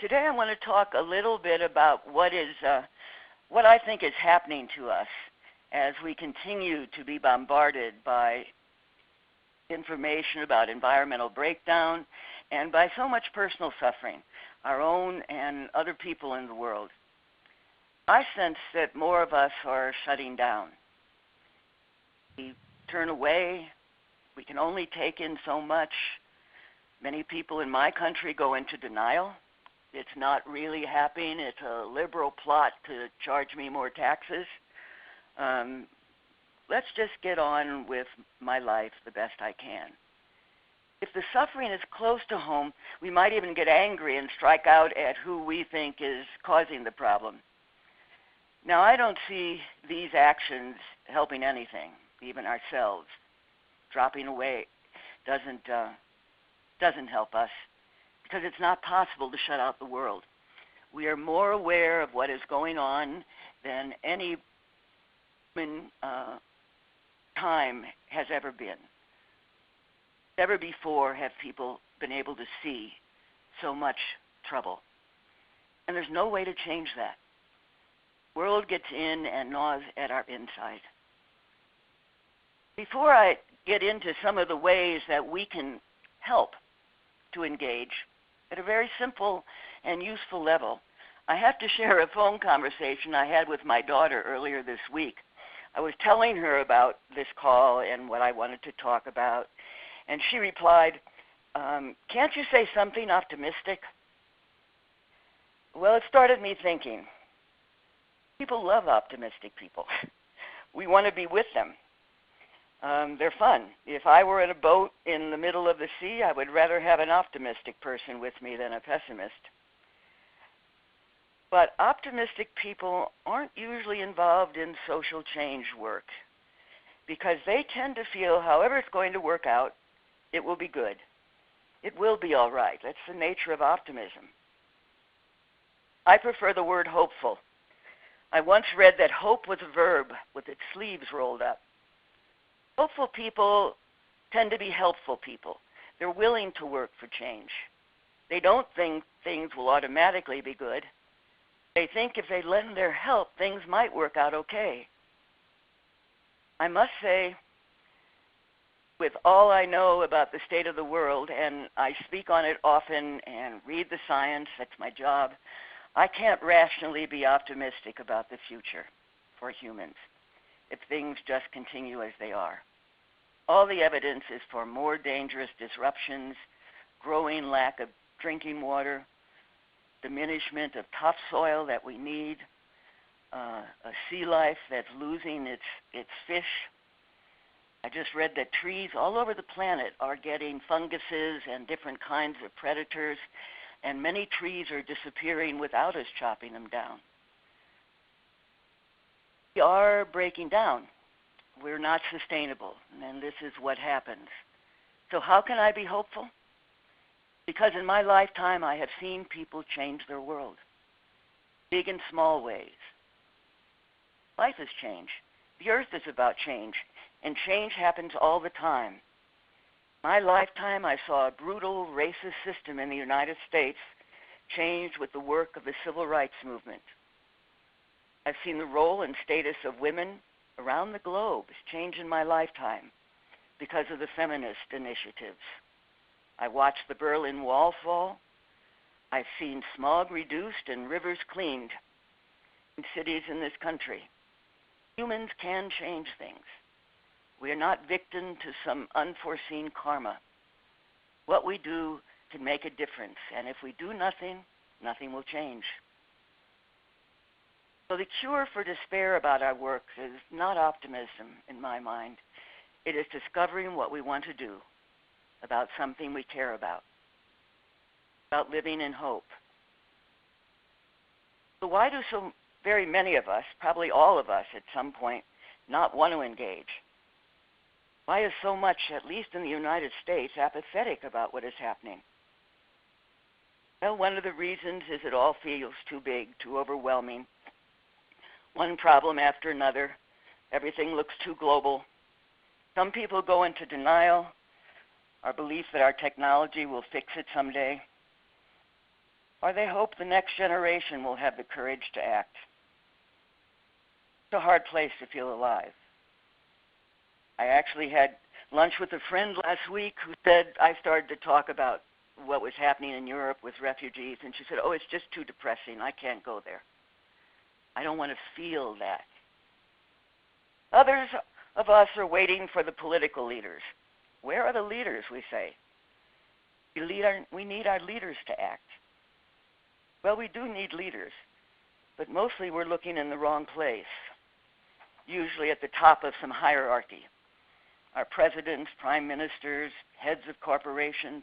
Today I want to talk a little bit about what I think is happening to us as we continue to be bombarded by information about environmental breakdown and by so much personal suffering, our own and other people in the world. I sense that more of us are shutting down. We turn away. We can only take in so much. Many people in my country go into denial. It's not really happening. It's a liberal plot to charge me more taxes. Let's just get on with my life the best I can. If the suffering is close to home, we might even get angry and strike out at who we think is causing the problem. Now, I don't see these actions helping anything, even ourselves. Dropping away doesn't help us, because it's not possible to shut out the world. We are more aware of what is going on than any human time has ever been. Never before have people been able to see so much trouble. And there's no way to change that. The world gets in and gnaws at our inside. Before I get into some of the ways that we can help to engage at a very simple and useful level, I have to share a phone conversation I had with my daughter earlier this week. I was telling her about this call and what I wanted to talk about, and she replied, "Can't you say something optimistic?" Well, it started me thinking. People love optimistic people. We want to be with them. They're fun. If I were in a boat in the middle of the sea, I would rather have an optimistic person with me than a pessimist. But optimistic people aren't usually involved in social change work because they tend to feel however it's going to work out, it will be good. It will be all right. That's the nature of optimism. I prefer the word hopeful. I once read that hope was a verb with its sleeves rolled up. Hopeful people tend to be helpful people. They're willing to work for change. They don't think things will automatically be good. They think if they lend their help, things might work out okay. I must say, with all I know about the state of the world, and I speak on it often and read the science, that's my job, I can't rationally be optimistic about the future for humans if things just continue as they are. All the evidence is for more dangerous disruptions, growing lack of drinking water, diminishment of topsoil that we need, a sea life that's losing its fish. I just read that trees all over the planet are getting funguses and different kinds of predators, and many trees are disappearing without us chopping them down. We are breaking down. We're not sustainable, and this is what happens. So how can I be hopeful? Because in my lifetime, I have seen people change their world, big and small ways. Life is change. The earth is about change, and change happens all the time. In my lifetime, I saw a brutal, racist system in the United States change with the work of the Civil Rights Movement. I've seen the role and status of women around the globe change in my lifetime because of the feminist initiatives. I watched the Berlin Wall fall. I've seen smog reduced and rivers cleaned in cities in this country. Humans can change things. We are not victim to some unforeseen karma. What we do can make a difference, and if we do nothing, nothing will change. So the cure for despair about our work is not optimism in my mind. It is discovering what we want to do about something we care about living in hope. So why do so very many of us, probably all of us at some point, not want to engage? Why is so much, at least in the United States, apathetic about what is happening? Well, one of the reasons is it all feels too big, too overwhelming. One problem after another. Everything looks too global. Some people go into denial, our belief that our technology will fix it someday. or they hope the next generation will have the courage to act. It's a hard place to feel alive. I actually had lunch with a friend last week who said I started to talk about what was happening in Europe with refugees, and she said, oh, it's just too depressing. I can't go there. I don't want to feel that. Others of us are waiting for the political leaders. Where are the leaders, we say? We need our leaders to act. Well, we do need leaders, but mostly we're looking in the wrong place, usually at the top of some hierarchy. Our presidents, prime ministers, heads of corporations.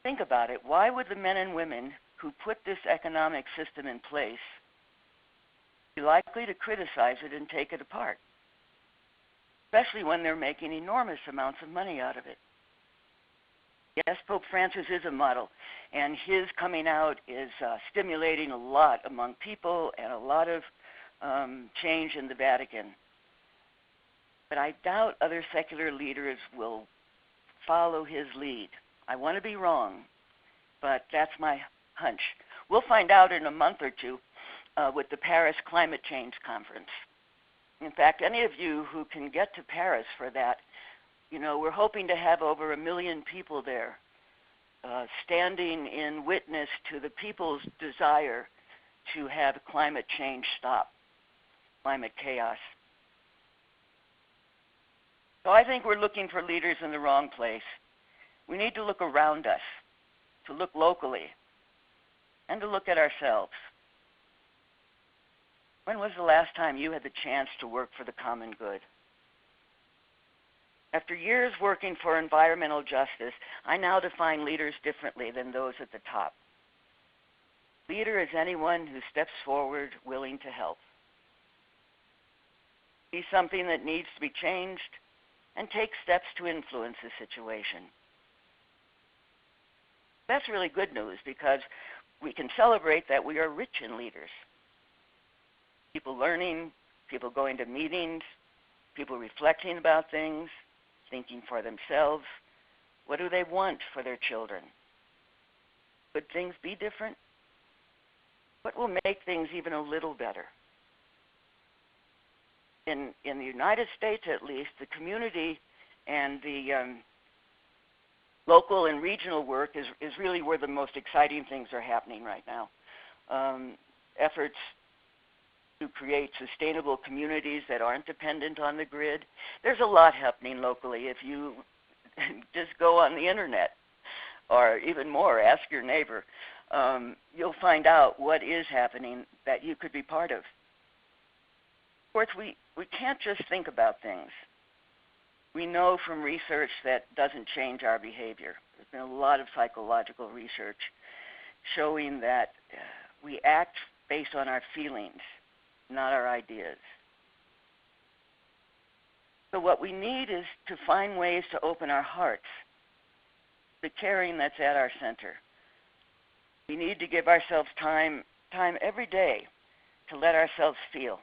Think about it. Why would the men and women who put this economic system in place be likely to criticize it and take it apart, especially when they're making enormous amounts of money out of it? Yes, Pope Francis is a model, and his coming out is stimulating a lot among people and a lot of change in the Vatican. But I doubt other secular leaders will follow his lead. I want to be wrong, but that's my hunch. We'll find out in a month or two with the Paris Climate Change Conference. In fact, any of you who can get to Paris for that, we're hoping to have over 1 million people there standing in witness to the people's desire to have climate change stop, climate chaos. So I think we're looking for leaders in the wrong place. We need to look around us, to look locally, and to look at ourselves. When was the last time you had the chance to work for the common good? After years working for environmental justice, I now define leaders differently than those at the top. Leader is anyone who steps forward willing to help. See something that needs to be changed and take steps to influence the situation. That's really good news because we can celebrate that we are rich in leaders. People learning, people going to meetings, people reflecting about things, thinking for themselves. What do they want for their children? Could things be different? What will make things even a little better? In the United States, at least, the community and the local and regional work is really where the most exciting things are happening right now. Efforts to create sustainable communities that aren't dependent on the grid. There's a lot happening locally. If you just go on the internet, or even more, ask your neighbor, you'll find out what is happening that you could be part of. Of course, we can't just think about things. We know from research that doesn't change our behavior. There's been a lot of psychological research showing that we act based on our feelings, not our ideas. So what we need is to find ways to open our hearts, the caring that's at our center. We need to give ourselves time every day to let ourselves feel.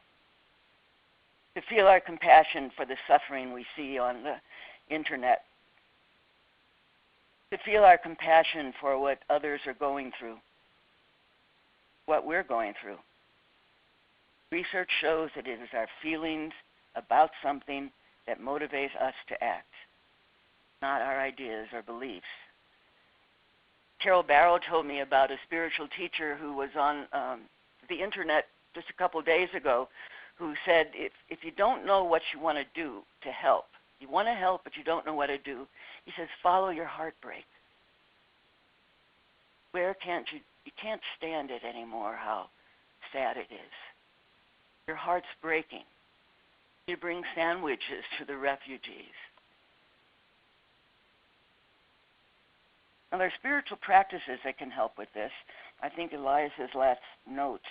To feel our compassion for the suffering we see on the internet. To feel our compassion for what others are going through, what we're going through. Research shows that it is our feelings about something that motivates us to act, not our ideas or beliefs. Carol Barrow told me about a spiritual teacher who was on the internet just a couple days ago who said, if you don't know what you want to do to help, you want to help but you don't know what to do, he says, follow your heartbreak. You can't stand it anymore, how sad it is. Your heart's breaking. You bring sandwiches to the refugees. Now, there are spiritual practices that can help with this. I think Elias's last notes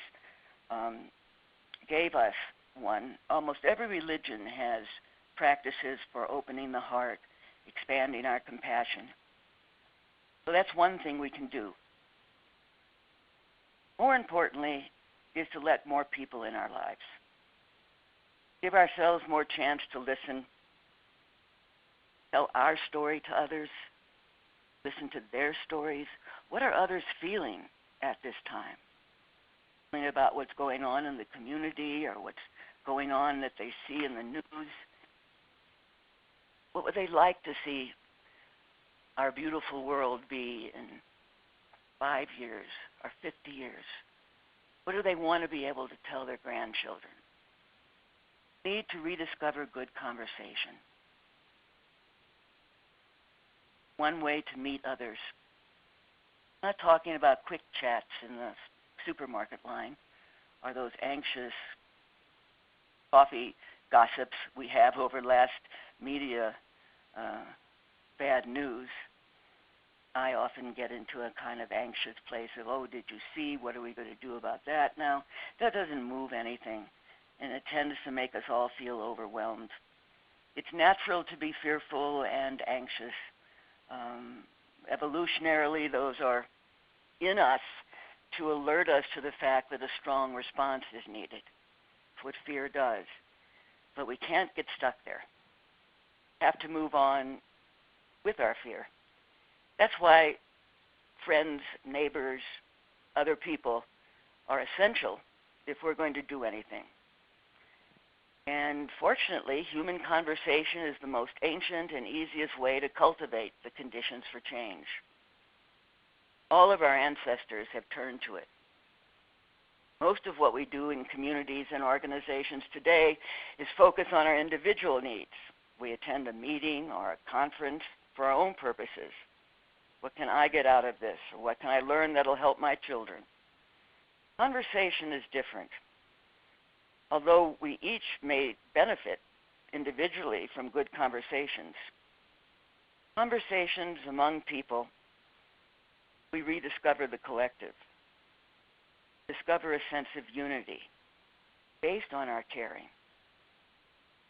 gave us one. Almost every religion has practices for opening the heart, expanding our compassion. So that's one thing we can do. More importantly is to let more people in our lives. Give ourselves more chance to listen, tell our story to others, listen to their stories. What are others feeling at this time? Feeling about what's going on in the community or what's going on that they see in the news. What would they like to see our beautiful world be in 5 years or 50 years? What do they want to be able to tell their grandchildren? Need to rediscover good conversation. One way to meet others. I'm not talking about quick chats in the supermarket line or those anxious coffee gossips we have over last media bad news. I often get into a kind of anxious place of, oh, did you see? What are we going to do about that now? That doesn't move anything, and it tends to make us all feel overwhelmed. It's natural to be fearful and anxious. Evolutionarily, those are in us to alert us to the fact that a strong response is needed. That's what fear does. But we can't get stuck there. We have to move on with our fear. That's why friends, neighbors, other people are essential if we're going to do anything. And fortunately, human conversation is the most ancient and easiest way to cultivate the conditions for change. All of our ancestors have turned to it. Most of what we do in communities and organizations today is focus on our individual needs. We attend a meeting or a conference for our own purposes. What can I get out of this? Or what can I learn that'll help my children? Conversation is different. Although we each may benefit individually from good conversations, conversations among people, we rediscover the collective, discover a sense of unity based on our caring,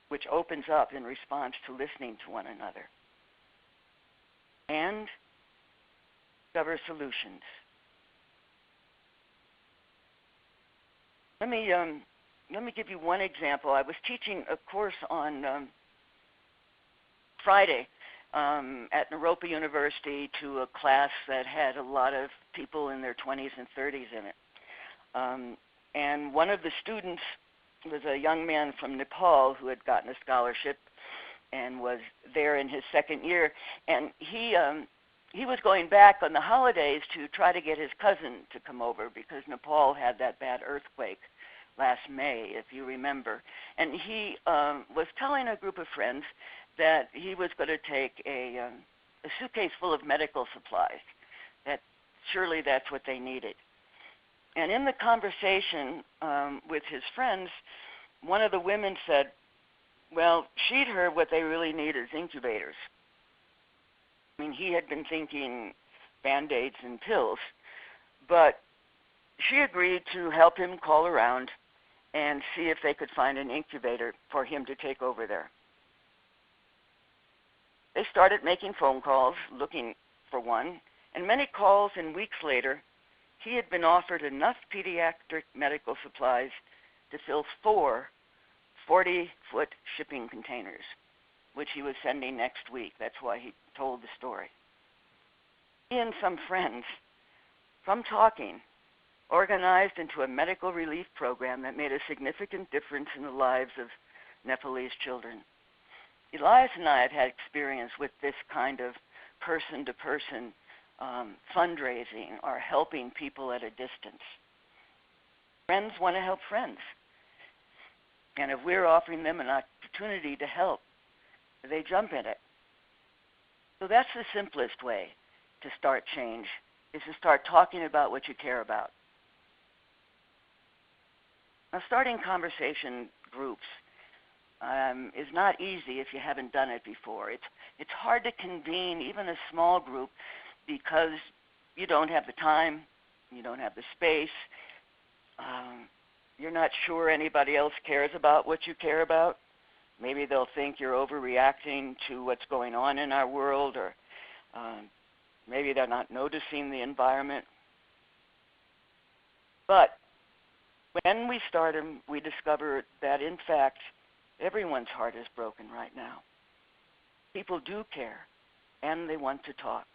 which opens up in response to listening to one another, and discover solutions. Let me give you one example. I was teaching a course on Friday at Naropa University to a class that had a lot of people in their 20s and 30s in it. And one of the students was a young man from Nepal who had gotten a scholarship and was there in his second year. And he was going back on the holidays to try to get his cousin to come over because Nepal had that bad earthquake last May, if you remember. And he was telling a group of friends that he was going to take a suitcase full of medical supplies, that surely that's what they needed. And in the conversation with his friends, one of the women said, well, she'd heard what they really need is incubators. I mean, he had been thinking Band-Aids and pills, but she agreed to help him call around and see if they could find an incubator for him to take over there. They started making phone calls, looking for one, and many calls and weeks later, he had been offered enough pediatric medical supplies to fill 4 40-foot shipping containers, which he was sending next week. That's why he told the story. He and some friends, from talking, organized into a medical relief program that made a significant difference in the lives of Nepalese children. Elias and I have had experience with this kind of person-to-person fundraising or helping people at a distance. Friends want to help friends. And if we're offering them an opportunity to help, they jump in it. So that's the simplest way to start change, is to start talking about what you care about. Now, starting conversation groups is not easy if you haven't done it before. It's hard to convene even a small group because you don't have the time, you don't have the space, you're not sure anybody else cares about what you care about. Maybe they'll think you're overreacting to what's going on in our world, or maybe they're not noticing the environment. But when we start them, we discover that, in fact, everyone's heart is broken right now. People do care, and they want to talk.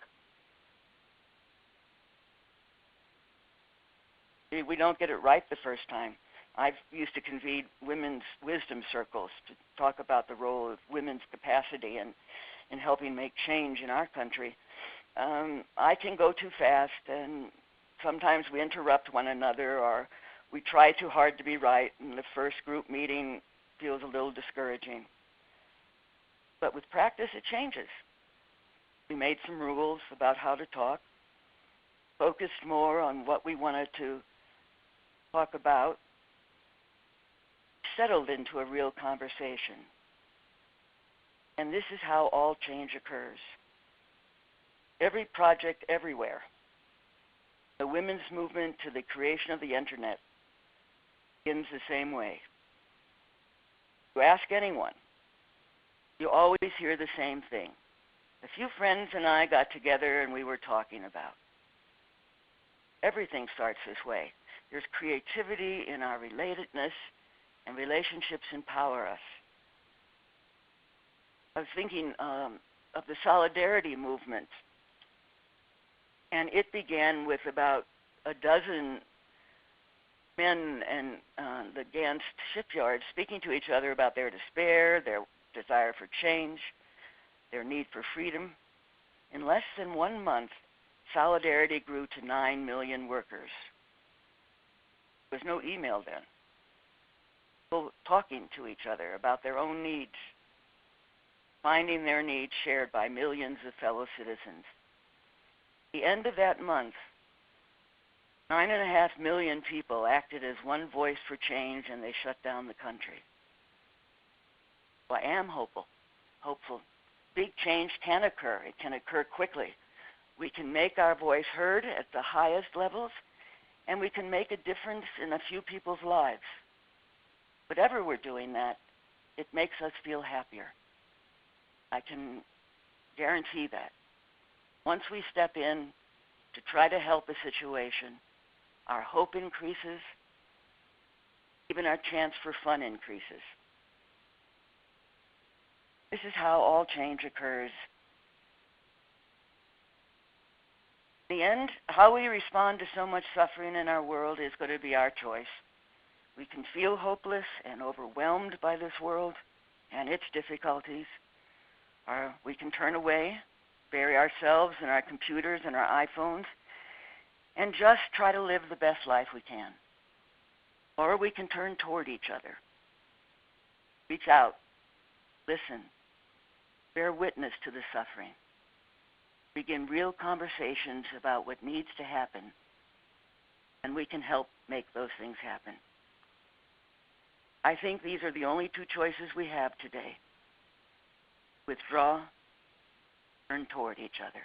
We don't get it right the first time. I've used to convene women's wisdom circles to talk about the role of women's capacity in helping make change in our country. I can go too fast, and sometimes we interrupt one another, or we try too hard to be right, and the first group meeting feels a little discouraging. But with practice, it changes. We made some rules about how to talk, focused more on what we wanted to talk about, settled into a real conversation. And this is how all change occurs. Every project everywhere, the women's movement to the creation of the internet, begins the same way. You ask anyone, you always hear the same thing. A few friends and I got together and we were talking about. Everything starts this way. There's creativity in our relatedness, and relationships empower us. I was thinking of the solidarity movement, and it began with about a dozen men and the Gans shipyard speaking to each other about their despair, their desire for change, their need for freedom. In less than 1 month, solidarity grew to 9 million workers. There was no email then. People talking to each other about their own needs, finding their needs shared by millions of fellow citizens. At the end of that month, 9.5 million people acted as one voice for change, and they shut down the country. So I am hopeful. Big change can occur. It can occur quickly. We can make our voice heard at the highest levels, and we can make a difference in a few people's lives. Whatever we're doing that, it makes us feel happier. I can guarantee that. Once we step in to try to help a situation, our hope increases, even our chance for fun increases. This is how all change occurs. In the end, how we respond to so much suffering in our world is going to be our choice. We can feel hopeless and overwhelmed by this world and its difficulties, or we can turn away, bury ourselves in our computers and our iPhones, and just try to live the best life we can. Or we can turn toward each other, reach out, listen, bear witness to the suffering, begin real conversations about what needs to happen, and we can help make those things happen. I think these are the only two choices we have today: withdraw, turn toward each other.